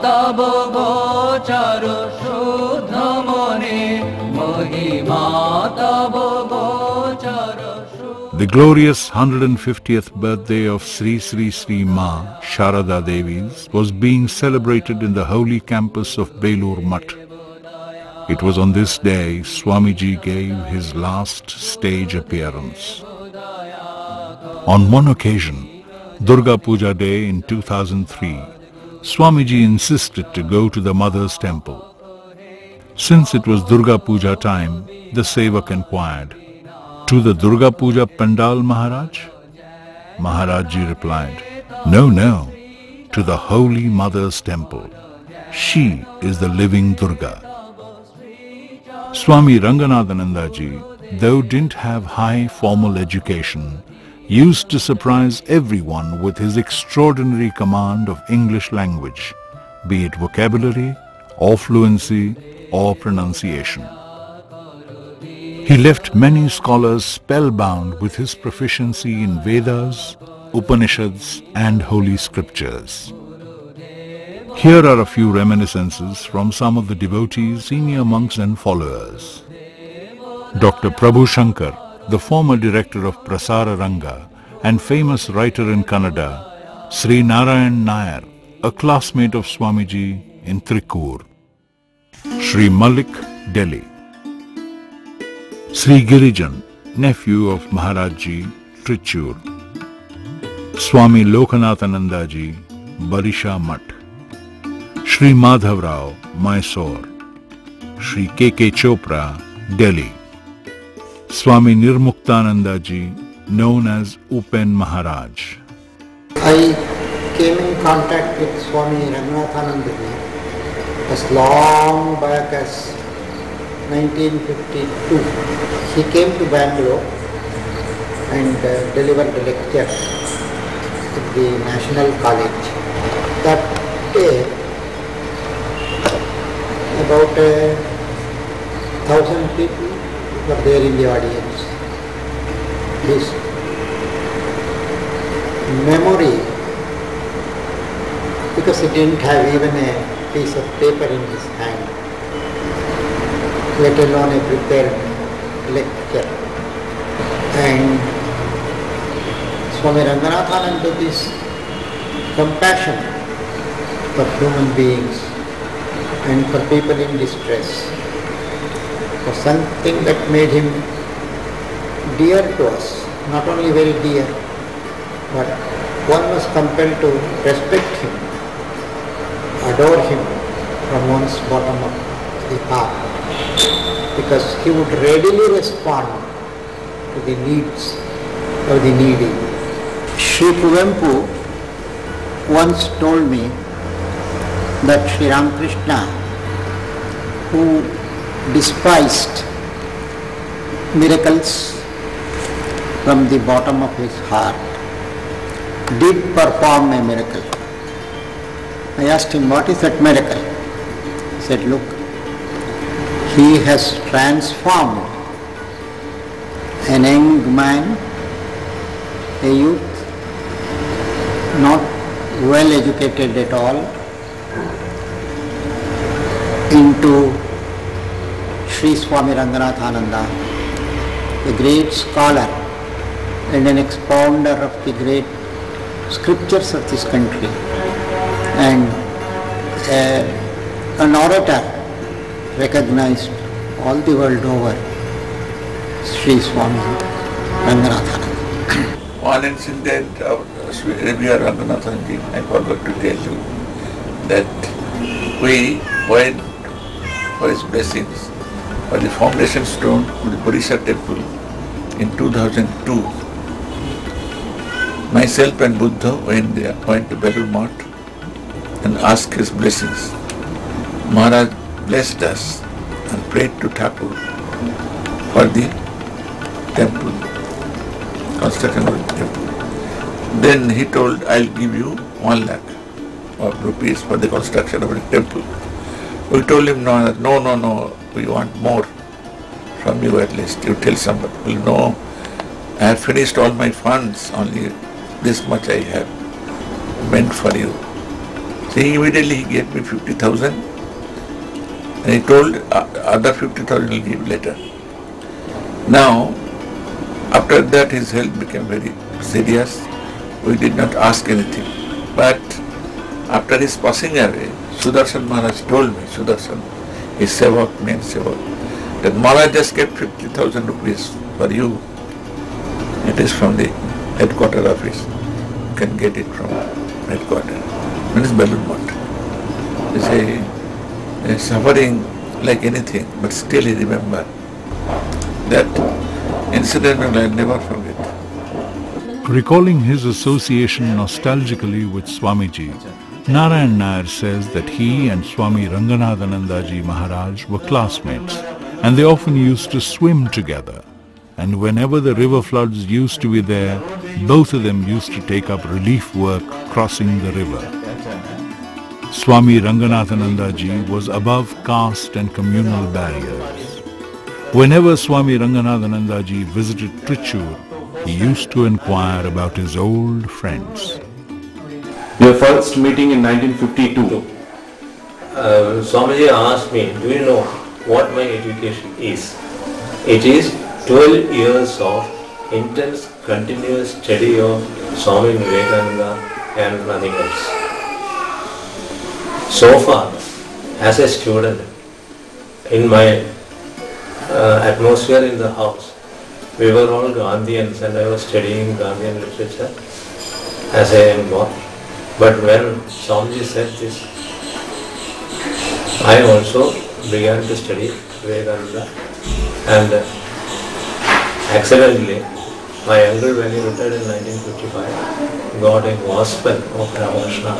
तब गोचर शुद्ध मने महिमा तब गोचर. The glorious 150th birthday of Sri Sri Sri Ma Sharada Devi's was being celebrated in the holy campus of Belur Mutt. It was on this day Swamiji gave his last stage appearance. On one occasion, Durga Puja Day in 2003, Swamiji insisted to go to the Mother's Temple. Since it was Durga Puja time, the Sevak inquired, "To the Durga Puja Pandal, Maharaj?" Maharajji replied, "No, no, to the Holy Mother's Temple. She is the living Durga." Swami Ranganathananda ji, though didn't have high formal education, used to surprise everyone with his extraordinary command of English language, be it vocabulary or fluency or pronunciation. He left many scholars spellbound with his proficiency in Vedas, Upanishads and Holy Scriptures. Here are a few reminiscences from some of the devotees, senior monks and followers. Dr. Prabhu Shankar, the former director of Prasara Ranga and famous writer in Kannada, Sri Narayan Nair, a classmate of Swamiji in Trikkur. Sri Malik, Delhi. Sri Girijan, nephew of Maharajji, Trichur. Swami Lokanatananda ji, Barisha Mutt. Sri Madhav Rao, Mysore. Shri K.K. Chopra, Delhi. Swami Nirmuktananda ji, known as Upen Maharaj. I came in contact with Swami Ranganathananda as long back as 1952. He came to Bangalore and delivered a lecture at the National College. That day, about 1,000 people were there in the audience. His memory, because he didn't have even a piece of paper in his hand, let alone a prepared lecture. And Swami Ranganathananda's compassion for human beings and for people in distress was something that made him dear to us, not only very dear, but one was compelled to respect him, adore him from one's bottom of the heart, because he would readily respond to the needs of the needy. Sri Kuvempu once told me that Sri Ramakrishna, who despised miracles from the bottom of his heart, did perform a miracle. I asked him, what is that miracle? He said, look, he has transformed an young man, a youth, not well educated at all, into Sri Swami Ranganathananda, a great scholar and an expounder of the great scriptures of this country, and an orator recognized all the world over, Sri Swami Ranganathananda. One incident of Swami Ranganathananda, I forgot to tell you, that we went for his blessings for the foundation stone of the Bodhisattva temple in 2002. Myself and Buddha went there, went to Belur Math and asked his blessings. Maharaj blessed us and prayed to Thakur for the temple, construction of the temple. Then he told, I'll give you 1 lakh of rupees for the construction of the temple. We told him, no, we want more from you at least. You tell somebody. Well, no, I have finished all my funds, only this much I have meant for you. So immediately he gave me 50,000 and he told other 50,000 he'll give later. Now, after that his health became very serious. We did not ask anything. But after his passing away, Sudarshan Maharaj told me, Sudarshan, his sevak, main sevak, that Maharaj just kept 50,000 rupees for you. It is from the headquarter office. You can get it from headquarter. It is Belur Math. They say, he is suffering like anything, but still he remembered. That incident will I never forget. Recalling his association nostalgically with Swamiji, Narayan Nair says that he and Swami Ranganathananda ji Maharaj were classmates, and they often used to swim together. And whenever the river floods used to be there, both of them used to take up relief work crossing the river. Swami Ranganathananda ji was above caste and communal barriers. Whenever Swami Ranganathananda ji visited Trichur, he used to inquire about his old friends. Your first meeting in 1952. Swamiji asked me, do you know what my education is? It is 12 years of intense, continuous study of Swami Vivekananda and nothing else. So far, as a student, in my atmosphere in the house, we were all Gandhians and I was studying Gandhian literature as a young boy. But when Swamiji said this, I also began to study Vivekananda, and accidentally my uncle, when he retired in 1955, got a gospel of Ramakrishna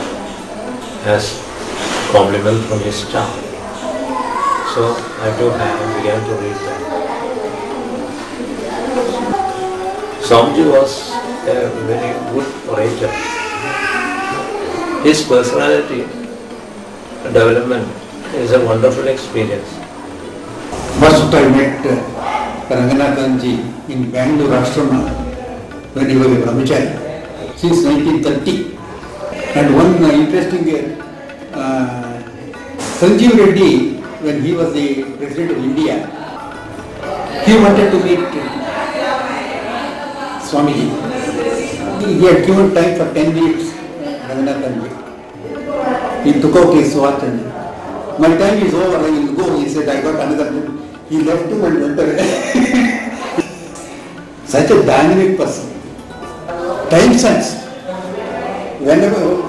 as compliment from his staff. So I too began to read that. Swamiji was a very good orator. His personality development is a wonderful experience. First I met Ranganathanji in Bangalore Ashrama when he was a brahmachari since 1930. And one interesting Sanjeev Reddy, when he was the President of India, he wanted to meet Swamiji. He had given time for 10 minutes, Ranganathanji. He took out his watch and, my time is over, I will go. He said, I got another minute. He left him and went away. Such a dynamic person. Time sense. Whenever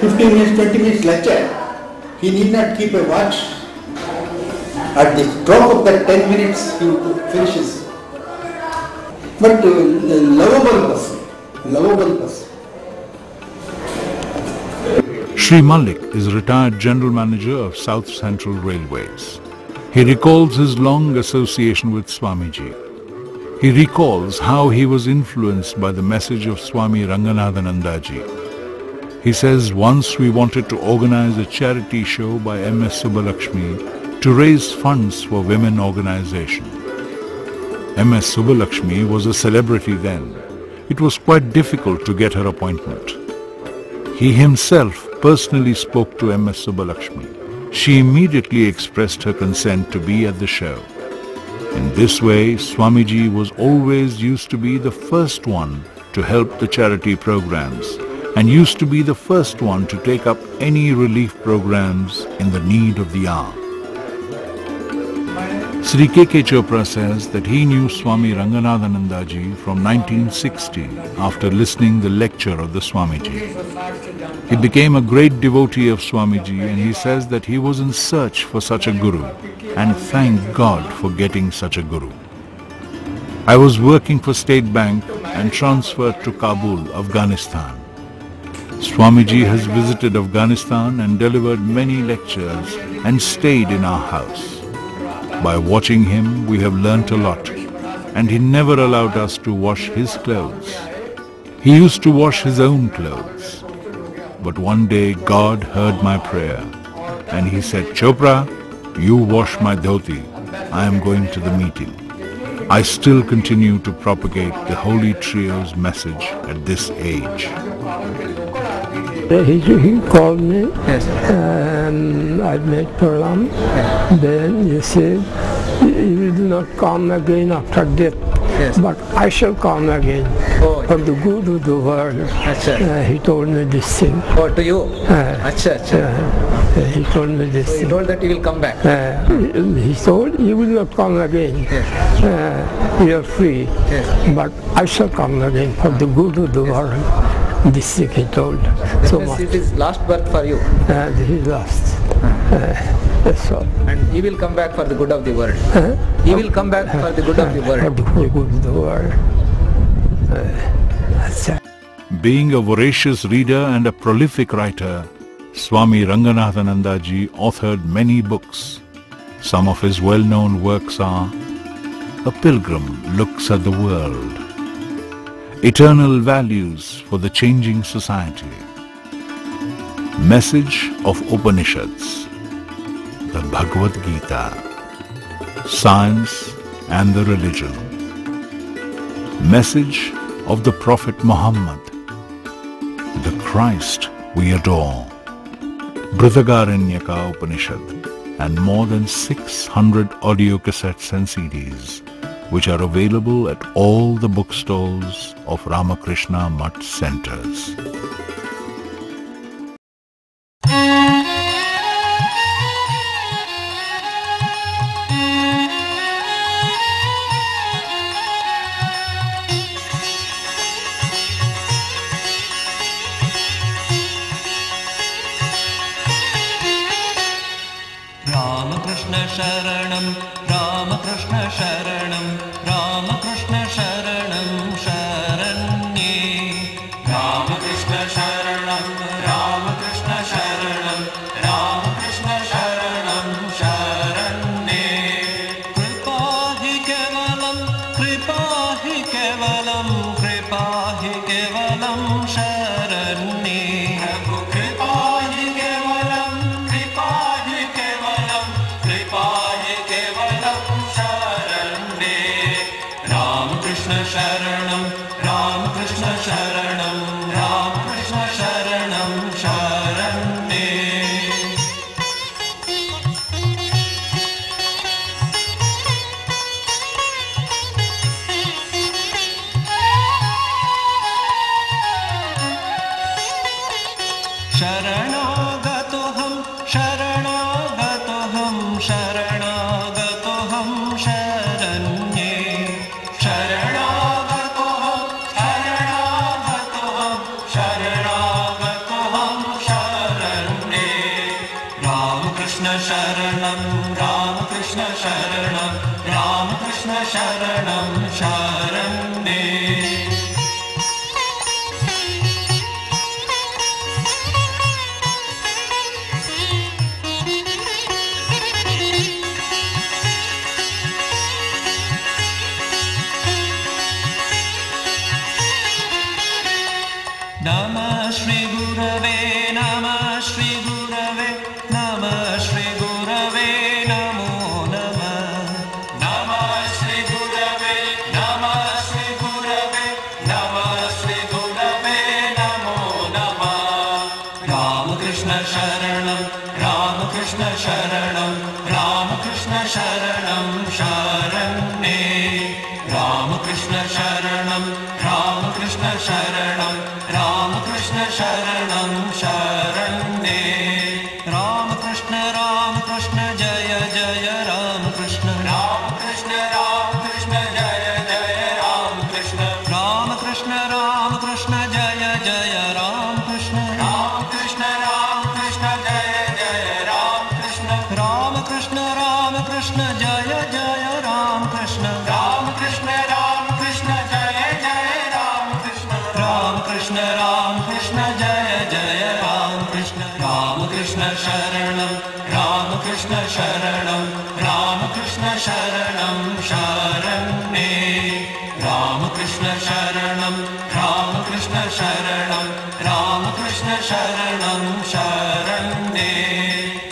15 minutes, 20 minutes lecture, he need not keep a watch. At the drop of that 10 minutes, he finishes. But a lovable person. lovable person. Sri Malik is retired General Manager of South Central Railways. He recalls his long association with Swamiji. He recalls how he was influenced by the message of Swami Ranganathananda ji. He says once we wanted to organize a charity show by M.S. Subbalakshmi to raise funds for women organization. M.S. Subbalakshmi was a celebrity then. It was quite difficult to get her appointment. He himself personally spoke to M.S. Subbalakshmi. She immediately expressed her consent to be at the show. In this way, Swamiji was always used to be the first one to help the charity programs and used to be the first one to take up any relief programs in the need of the hour. Sri K.K. Chopra says that he knew Swami Ranganathananda ji from 1960 after listening the lecture of the Swamiji. He became a great devotee of Swamiji and he says that he was in search for such a guru and thank God for getting such a guru. I was working for State Bank and transferred to Kabul, Afghanistan. Swamiji has visited Afghanistan and delivered many lectures and stayed in our house. By watching him, we have learnt a lot, and he never allowed us to wash his clothes. He used to wash his own clothes. But one day God heard my prayer, and he said, Chopra, you wash my dhoti. I am going to the meeting. I still continue to propagate the Holy Trio's message at this age. He called me, and I made pralam. Then he said, you will not come again after death, but I shall come again for the good of the world. He told me this thing. Oh, to you? He told me this thing. He told that he will come back? He told, you will not come again. You are free, but I shall come again for the good of the world. This thing he told. So much. It is last birth for you? This is last. That's all. And he will come back for the good of the world? He will come back for the good of the world? For the good of the world. That's it. Being a voracious reader and a prolific writer, Swami Ranganathananda ji authored many books. Some of his well-known works are A Pilgrim Looks at the World, Eternal Values for the Changing Society, Message of Upanishads, the Bhagavad Gita, Science and the Religion, Message of the Prophet Muhammad, the Christ we adore, Brihadagaranyaka Upanishad, and more than 600 audio cassettes and CDs, which are available at all the bookstalls of Ramakrishna Math centers. Ramakrishna Sharanam, Ramakrishna Sharanam, Ramakrishna Sharanam Sharanye. Ramakrishna Sharanam, Ramakrishna Sharanam, Ramakrishna Sharanam Sharanye. Kripa hi kevalam, Kripa hi kevalam, Kripa hi kevalam Sharanye. Kripa hi kevalam, Kripa hi kevalam, Kripa hi kevalam Sharanye. Ramakrishna Sharanam, Ramakrishna Sharanam, Ramakrishna Sharanam Sharanye. Sharanagatoham, Sharanagatoham, Sharanagatoham Sharanye. Sharanagatoham, Sharanagatoham, Ramakrishna Sharanam, Ramakrishna Sharanam Sharanye. Ramakrishna Ramakrishna Jaya Jaya Ramakrishna, Ramakrishna Ramakrishna Jaya Jaya Ramakrishna, Ramakrishna Ramakrishna Jaya Jaya Ramakrishna, Ramakrishna Ramakrishna Jaya Jaya Ramakrishna, Ramakrishna Ramakrishna Jaya Jaya Ramakrishna, Ramakrishna Ramakrishna Jaya Jaya Ramakrishna, Ramakrishna Ramakrishna Jaya Jaya Ramakrishna, Ramakrishna Sharanam, Ramakrishna Sharanam, Ramakrishna Sharanam Sharanye. Ramakrishna Sharanam, Ramakrishna Sharanam, Ramakrishna Sharanam Sharanye.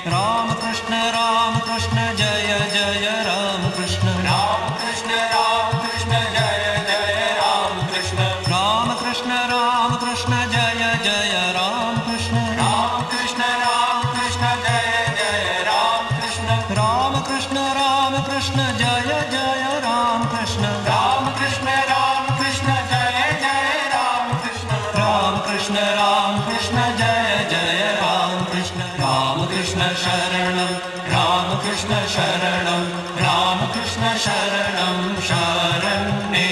Ramakrishna Ramakrishna Jaya Jaya Ramakrishna, Ramakrishna Ramakrishna Jaya Jaya Ramakrishna, Ramakrishna Ramakrishna Jaya Jaya Ramakrishna, Ramakrishna Ramakrishna Jaya Jaya Ramakrishna, Ramakrishna Ramakrishna Jaya Jaya Ramakrishna, Ramakrishna Ramakrishna Jaya Jaya Ramakrishna, Ramakrishna Ramakrishna Jaya Jaya Ramakrishna. Ramakrishna Sharanam, Ramakrishna Sharanam, Ramakrishna Sharanam Sharanye.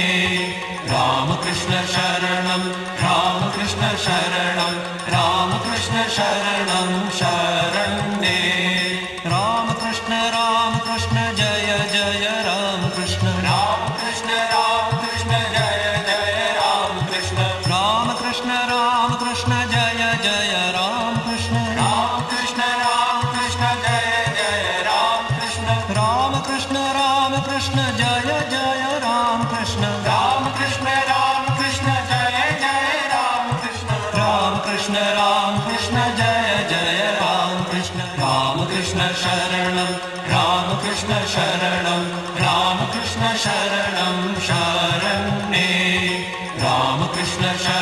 Ramakrishna Sharanam, Ramakrishna Sharanam, Ramakrishna Sharanam Sharanye. Ramakrishna Ramakrishna Jaya Jaya Ramakrishna, Ramakrishna Ramakrishna Jaya Jaya Ramakrishna, Ramakrishna Ramakrishna Jaya Jaya Ramakrishna, Ramakrishna Ramakrishna Jaya Jaya Ramakrishna, Ramakrishna Ramakrishna Jaya Jaya Ramakrishna, Ramakrishna Ramakrishna Jaya Jaya Ramakrishna, Ramakrishna Ramakrishna Jaya Jaya Ramakrishna. Ramakrishna Sharanam, Ramakrishna Sharanam, Ramakrishna Sharanam Sharanye. Ramakrishna Sharanam.